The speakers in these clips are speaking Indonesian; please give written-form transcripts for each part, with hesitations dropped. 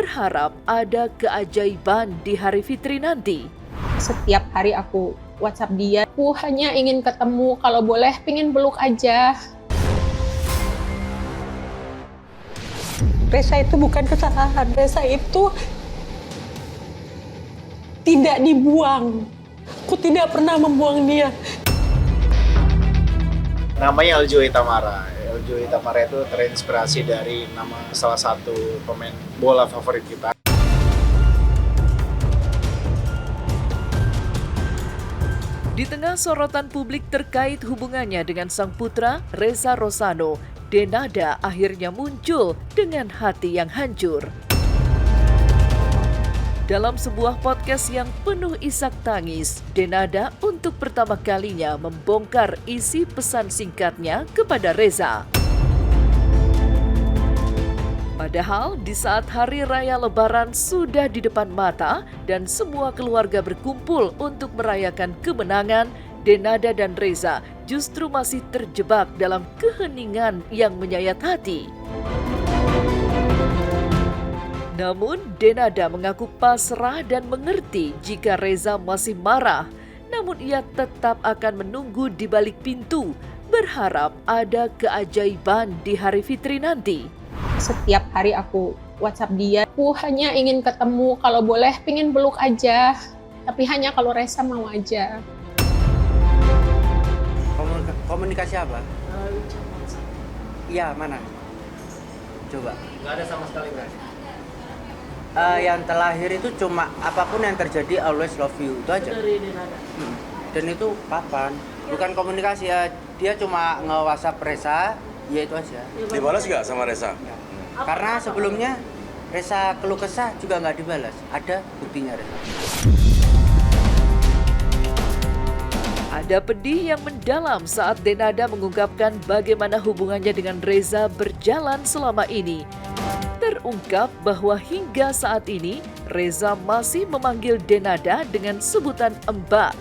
berharap ada keajaiban di hari fitri nanti. Setiap hari aku WhatsApp dia, aku hanya ingin ketemu, kalau boleh pengen peluk aja. Reza itu bukan kesalahan, Reza itu tidak dibuang. Aku tidak pernah membuang dia. Namanya Eljo Itamara. Eljo Itamara itu terinspirasi dari nama salah satu pemain bola favorit kita. Di tengah sorotan publik terkait hubungannya dengan sang putra, Reza Rosano, Denada akhirnya muncul dengan hati yang hancur. Dalam sebuah podcast yang penuh isak tangis, Denada untuk pertama kalinya membongkar isi pesan singkatnya kepada Reza. Padahal di saat hari raya Lebaran sudah di depan mata dan semua keluarga berkumpul untuk merayakan kemenangan, Denada dan Reza justru masih terjebak dalam keheningan yang menyayat hati. Namun, Denada mengaku pasrah dan mengerti jika Reza masih marah. Namun ia tetap akan menunggu di balik pintu, berharap ada keajaiban di hari fitri nanti. Setiap hari aku WhatsApp dia, aku hanya ingin ketemu, kalau boleh pengen peluk aja. Tapi hanya kalau Reza mau aja. Komunikasi apa? Iya, mana? Coba. Nggak ada sama sekali, Bro. Yang terlahir itu cuma apapun yang terjadi always love you, itu aja. Dan itu kapan? Bukan komunikasi ya, dia cuma nge-WhatsApp Reza, ya itu aja. Dibalas nggak sama Reza? Ya. Karena sebelumnya Reza keluh kesah juga nggak dibalas, ada buktinya Reza. Ada pedih yang mendalam saat Denada mengungkapkan bagaimana hubungannya dengan Reza berjalan selama ini. Terungkap bahwa hingga saat ini Reza masih memanggil Denada dengan sebutan Mbak.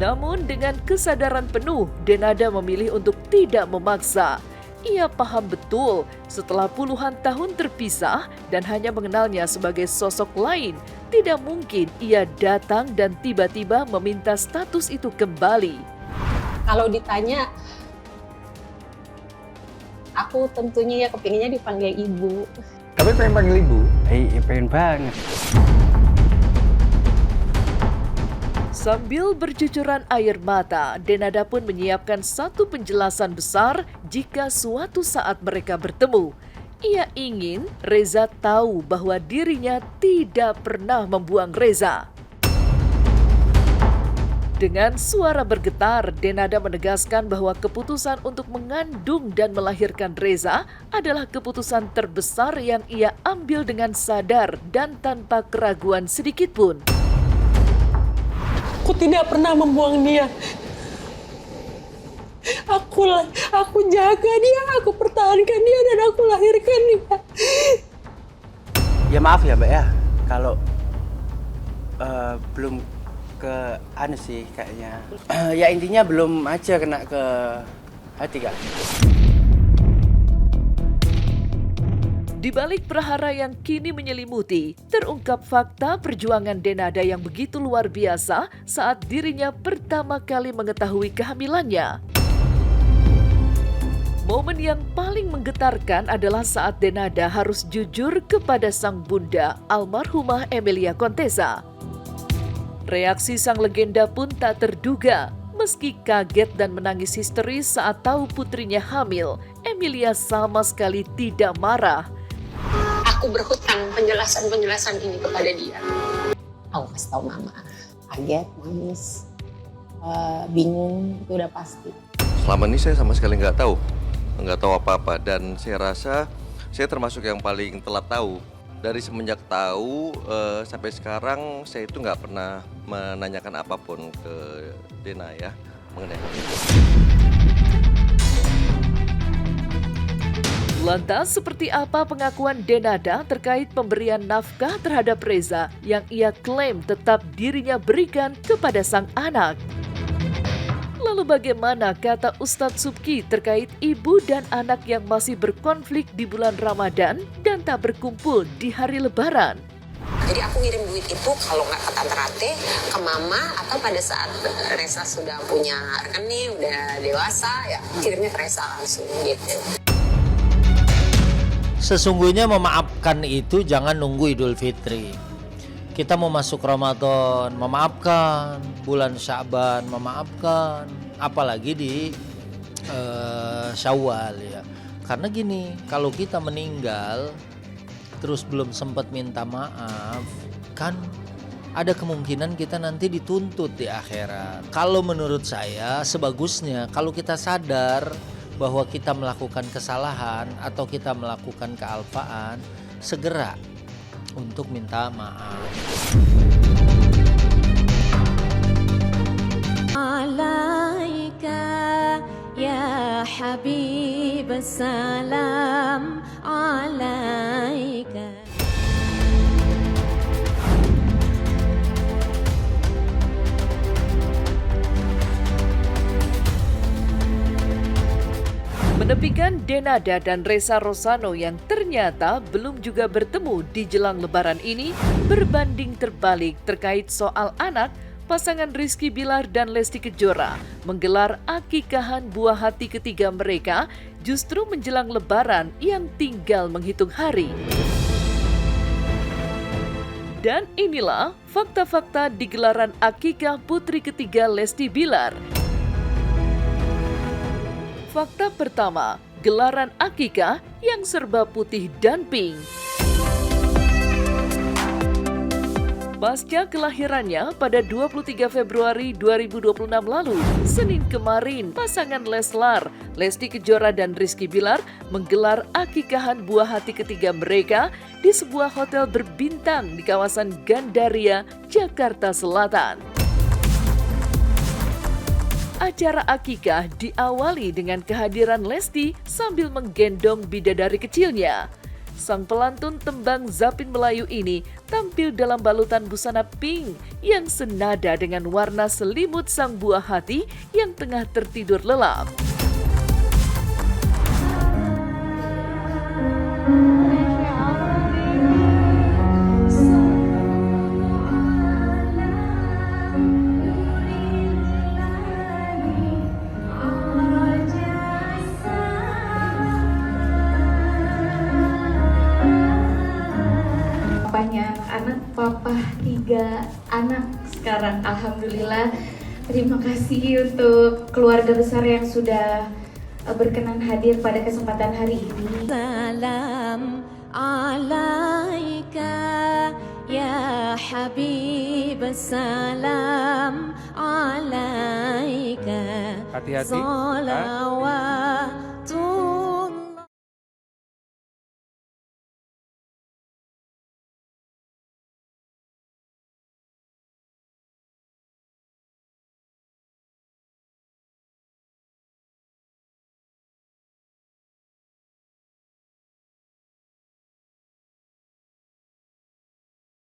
Namun dengan kesadaran penuh, Denada memilih untuk tidak memaksa. Ia paham betul setelah puluhan tahun terpisah dan hanya mengenalnya sebagai sosok lain, tidak mungkin ia datang dan tiba-tiba meminta status itu kembali. Kalau ditanya, aku tentunya ya kepinginnya dipanggil ibu. Tapi pengen panggil ibu? Pengen banget. Sambil bercucuran air mata, Denada pun menyiapkan satu penjelasan besar jika suatu saat mereka bertemu. Ia ingin Reza tahu bahwa dirinya tidak pernah membuang Reza. Dengan suara bergetar, Denada menegaskan bahwa keputusan untuk mengandung dan melahirkan Reza adalah keputusan terbesar yang ia ambil dengan sadar dan tanpa keraguan sedikitpun. Aku tidak pernah membuang dia. Aku jaga dia, aku pertahankan dia, dan aku lahirkan dia. Ya maaf ya Mbak ya, kalau belum ke anu sih kayaknya. Ya intinya belum aja kena ke hati Kak. Di balik prahara yang kini menyelimuti, terungkap fakta perjuangan Denada yang begitu luar biasa saat dirinya pertama kali mengetahui kehamilannya. Momen yang paling menggetarkan adalah saat Denada harus jujur kepada sang bunda, almarhumah Emilia Contessa. Reaksi sang legenda pun tak terduga. Meski kaget dan menangis histeris saat tahu putrinya hamil, Emilia sama sekali tidak marah. Aku berhutang penjelasan ini kepada dia. Aku kasih tahu mama, kaget, nangis, bingung, itu udah pasti. Selama ini saya sama sekali nggak tahu apa-apa, dan saya rasa saya termasuk yang paling telat tahu. Dari semenjak tahu sampai sekarang saya itu nggak pernah menanyakan apapun ke Dena ya mengenai hal itu. Lantas seperti apa pengakuan Denada terkait pemberian nafkah terhadap Reza yang ia klaim tetap dirinya berikan kepada sang anak? Lalu bagaimana kata Ustadz Subki terkait ibu dan anak yang masih berkonflik di bulan Ramadan dan tak berkumpul di hari Lebaran? Jadi aku ngirim duit itu kalau nggak ke Tante Rate, ke Mama, atau pada saat Resa sudah punya rekening, udah dewasa, ya kirimnya ke Resa langsung gitu. Sesungguhnya memaafkan itu jangan nunggu Idul Fitri. Kita mau masuk Ramadan, memaafkan. Bulan Sya'ban, memaafkan. Apalagi di Syawal ya. Karena gini, kalau kita meninggal terus belum sempat minta maaf, kan ada kemungkinan kita nanti dituntut di akhirat. Kalau menurut saya sebagusnya kalau kita sadar bahwa kita melakukan kesalahan atau kita melakukan kealpaan, segera untuk minta maaf. Alaika ya habib salam alaika. Menepikan Denada dan Resa Rosano yang ternyata belum juga bertemu di jelang Lebaran ini, berbanding terbalik terkait soal anak, pasangan Rizky Bilar dan Lesti Kejora menggelar akikahan buah hati ketiga mereka justru menjelang Lebaran yang tinggal menghitung hari. Dan inilah fakta-fakta di gelaran akikah putri ketiga Lesti Bilar. Fakta pertama, gelaran akikah yang serba putih dan pink. Pasca kelahirannya pada 23 Februari 2026 lalu, Senin kemarin, pasangan Leslar, Lesti Kejora dan Rizky Bilar menggelar akikahan buah hati ketiga mereka di sebuah hotel berbintang di kawasan Gandaria, Jakarta Selatan. Acara akikah diawali dengan kehadiran Lesti sambil menggendong bidadari kecilnya. Sang pelantun tembang Zapin Melayu ini tampil dalam balutan busana pink yang senada dengan warna selimut sang buah hati yang tengah tertidur lelap. Anak papa 3 anak sekarang, alhamdulillah. Terima kasih untuk keluarga besar yang sudah berkenan hadir pada kesempatan hari ini. Salam alaika ya habib salam alaika. Hati-hati. Salawat